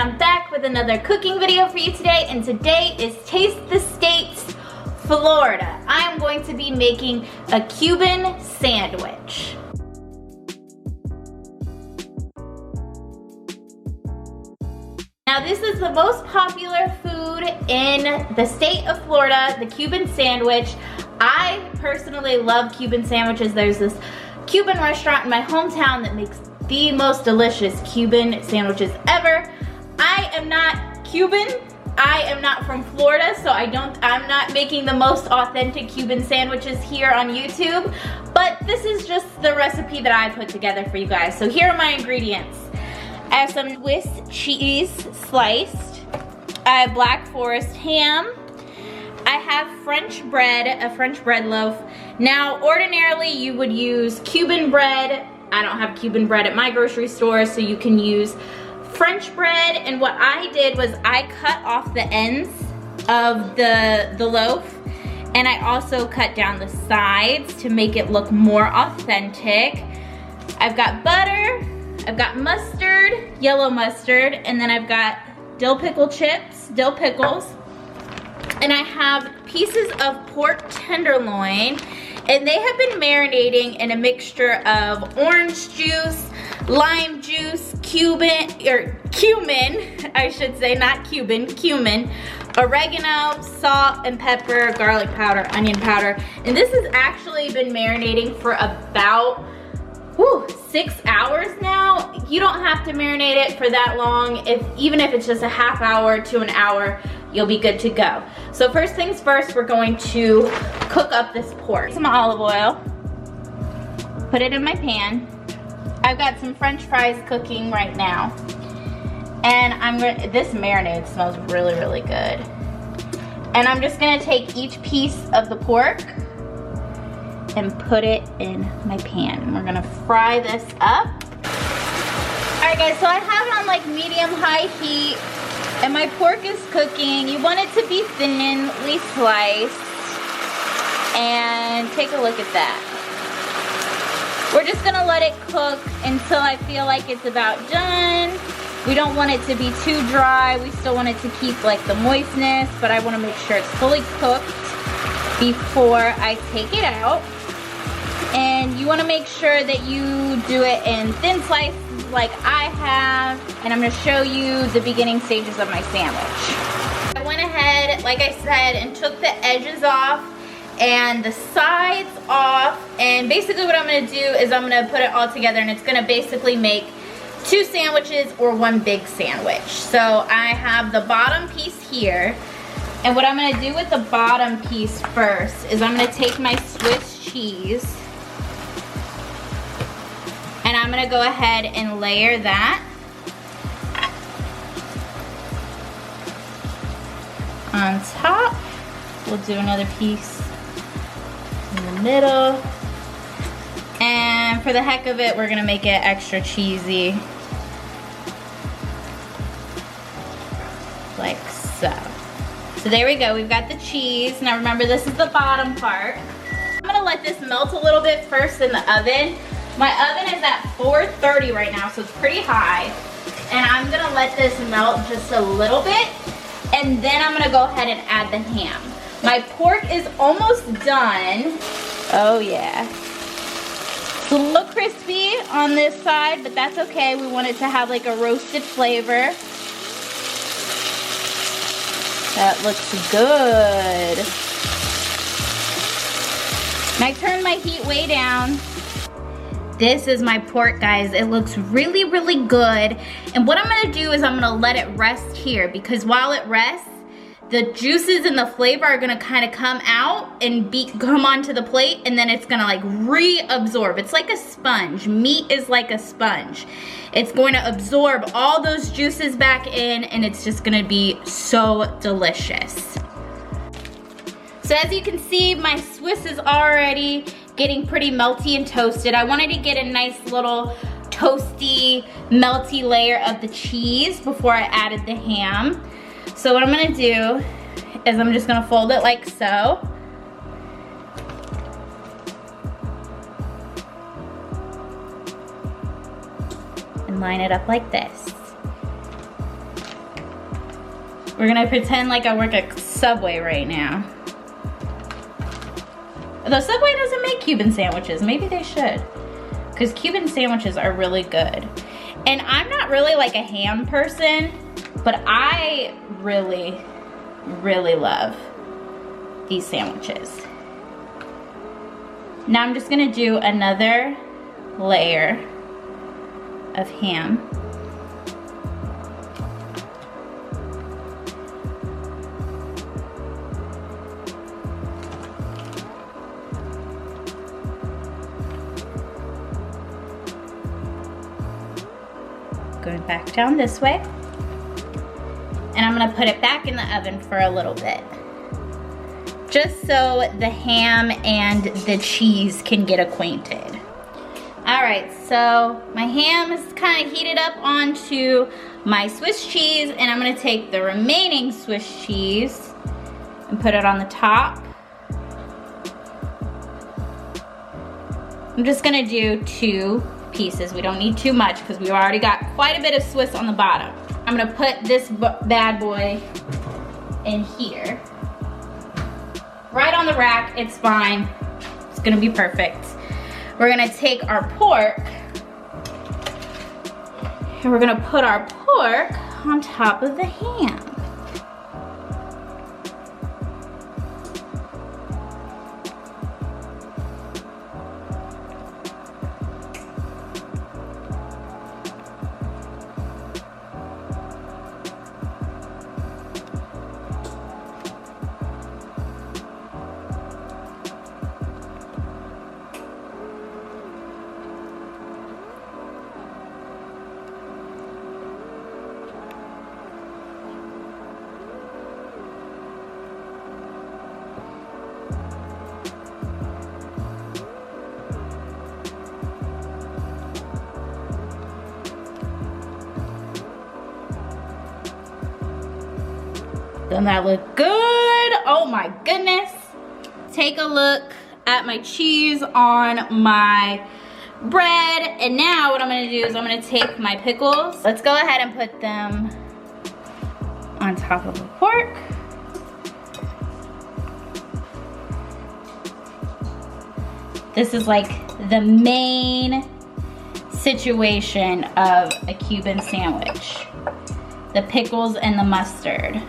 I'm back with another cooking video for you today, and today is Taste the States, Florida. I am going to be making a Cuban sandwich. Now this is the most popular food in the state of Florida, the Cuban sandwich. I personally love Cuban sandwiches. There's this Cuban restaurant in my hometown that makes the most delicious Cuban sandwiches ever. I am not Cuban. I am not from Florida, so I'm not making the most authentic Cuban sandwiches here on YouTube, but this is just the recipe that I put together for you guys. So here are my ingredients. I have some Swiss cheese sliced. I have Black Forest ham. I have French bread, a French bread loaf. Now, ordinarily you would use Cuban bread. I don't have Cuban bread at my grocery store, so you can use French bread. And what I did was I cut off the ends of the loaf, and I also cut down the sides to make it look more authentic. I've got butter, I've got mustard, yellow mustard, and then I've got dill pickle chips, dill pickles. And I have pieces of pork tenderloin, and they have been marinating in a mixture of orange juice, lime juice, cumin, I should say, not Cuban, cumin, oregano, salt and pepper, garlic powder, onion powder. And this has actually been marinating for about 6 hours now. You don't have to marinate it for that long. Even if it's just a half hour to an hour, you'll be good to go. So first things first, we're going to cook up this pork. Some olive oil, put it in my pan. I've got some French fries cooking right now. And this marinade smells really, really good. And I'm just gonna take each piece of the pork and put it in my pan. And we're gonna fry this up. All right guys, so I have it on like medium-high heat, and my pork is cooking. You want it to be thinly sliced. And take a look at that. We're just gonna let it cook until I feel like it's about done. We don't want it to be too dry. We still want it to keep like the moistness, but I wanna make sure it's fully cooked before I take it out. And you wanna make sure that you do it in thin slices like I have, and I'm gonna show you the beginning stages of my sandwich. I went ahead, like I said, and took the edges off and the sides off, and basically what I'm gonna do is I'm gonna put it all together, and it's gonna basically make 2 sandwiches or 1 big sandwich. So I have the bottom piece here, and what I'm gonna do with the bottom piece first is I'm gonna take my Swiss cheese, and I'm gonna go ahead and layer that on top. We'll do another piece in the middle. And for the heck of it, we're gonna make it extra cheesy. Like so. So there we go, we've got the cheese. Now remember, this is the bottom part. I'm gonna let this melt a little bit first in the oven. My oven is at 430 right now, so it's pretty high. And I'm gonna let this melt just a little bit, and then I'm gonna go ahead and add the ham. My pork is almost done. Oh yeah. It's a little crispy on this side, but that's okay. We want it to have like a roasted flavor. That looks good. And I turned my heat way down. This is my pork, guys. It looks really, really good. And what I'm gonna do is I'm gonna let it rest here, because while it rests, the juices and the flavor are gonna kind of come out and come onto the plate, and then it's gonna like reabsorb. It's like a sponge. Meat is like a sponge. It's going to absorb all those juices back in, and it's just gonna be so delicious. So as you can see, my Swiss is already getting pretty melty and toasted. I wanted to get a nice little toasty, melty layer of the cheese before I added the ham. So what I'm gonna do is I'm just gonna fold it like so. And line it up like this. We're gonna pretend like I work at Subway right now. Though Subway doesn't make Cuban sandwiches, maybe they should. Because Cuban sandwiches are really good. And I'm not really like a ham person, but I really, really love these sandwiches. Now I'm just gonna do another layer of ham. Going back down this way. And I'm gonna put it back in the oven for a little bit. Just so the ham and the cheese can get acquainted. All right, so my ham is kind of heated up onto my Swiss cheese, and I'm gonna take the remaining Swiss cheese and put it on the top. I'm just gonna do 2 pieces. We don't need too much because we've already got quite a bit of Swiss on the bottom. I'm gonna put this bad boy in here. Right on the rack, it's fine. It's gonna be perfect. We're gonna take our pork and we're gonna put our pork on top of the ham. Doesn't that look good? Oh my goodness. Take a look at my cheese on my bread. And now what I'm gonna do is I'm gonna take my pickles. Let's go ahead and put them on top of the pork. This is like the main situation of a Cuban sandwich. The pickles and the mustard.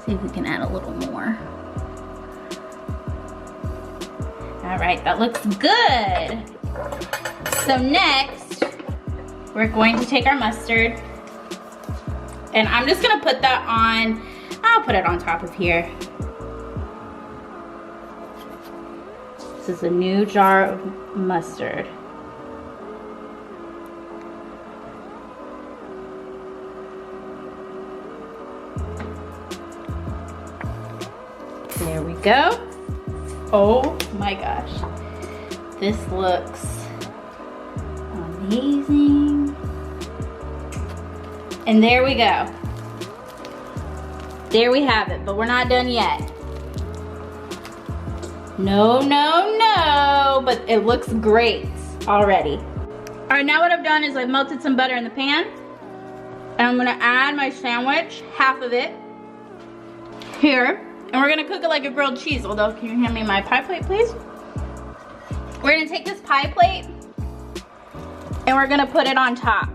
See if we can add a little more. All right, that looks good. So next, we're going to take our mustard, and I'm just gonna put that on, I'll put it on top of here. This is a new jar of mustard. There we go. Oh my gosh. This looks amazing. And there we go. There we have it, but we're not done yet. No, no, no, but it looks great already. All right, now what I've done is I've melted some butter in the pan. And I'm gonna add my sandwich, half of it, here. And we're gonna cook it like a grilled cheese. Although, can you hand me my pie plate, please? We're gonna take this pie plate and we're gonna put it on top.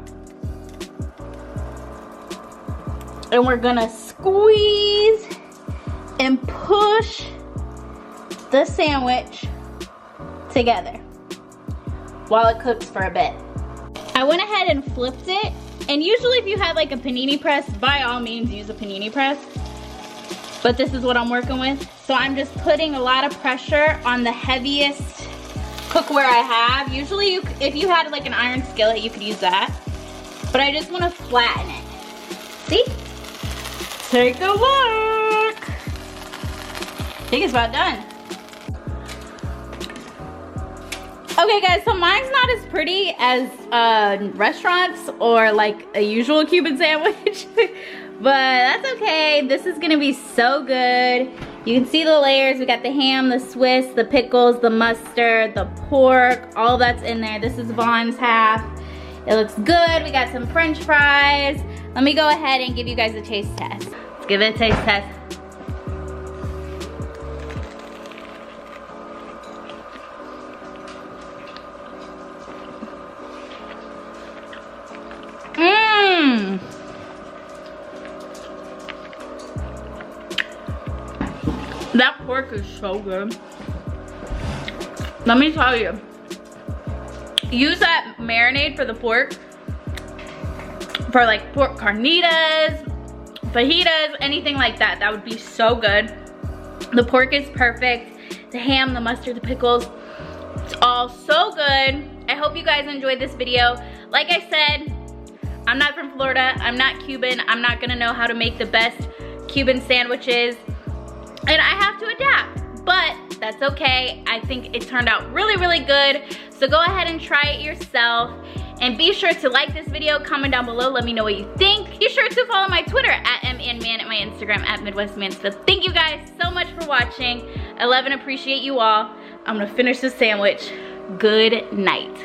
And we're gonna squeeze and push the sandwich together while it cooks for a bit. I went ahead and flipped it. And usually if you have like a panini press, by all means use a panini press. But this is what I'm working with. So I'm just putting a lot of pressure on the heaviest cookware I have. Usually if you had like an iron skillet, you could use that. But I just want to flatten it. See? Take a look. I think it's about done. Okay guys, so mine's not as pretty as restaurants or like a usual Cuban sandwich. But that's okay. This is gonna be so good. You can see the layers. We got the ham, the Swiss, the pickles, the mustard, the pork, all that's in there. This is Vaughn's half. It looks good. We got some French fries. Let me go ahead and give you guys a taste test. Let's give it a taste test. Mmm. That pork is so good. Let me tell you. Use that marinade for the pork. For like pork carnitas, fajitas, anything like that. That would be so good. The pork is perfect. The ham, the mustard, the pickles. It's all so good. I hope you guys enjoyed this video. Like I said, I'm not from Florida. I'm not Cuban. I'm not gonna know how to make the best Cuban sandwiches. And I have to adapt, but that's okay. I think it turned out really, really good. So go ahead and try it yourself. And be sure to like this video, comment down below, let me know what you think. Be sure to follow my Twitter at @MNMan and my Instagram at MidwestMansfield. Thank you guys so much for watching. I love and appreciate you all. I'm gonna finish this sandwich. Good night.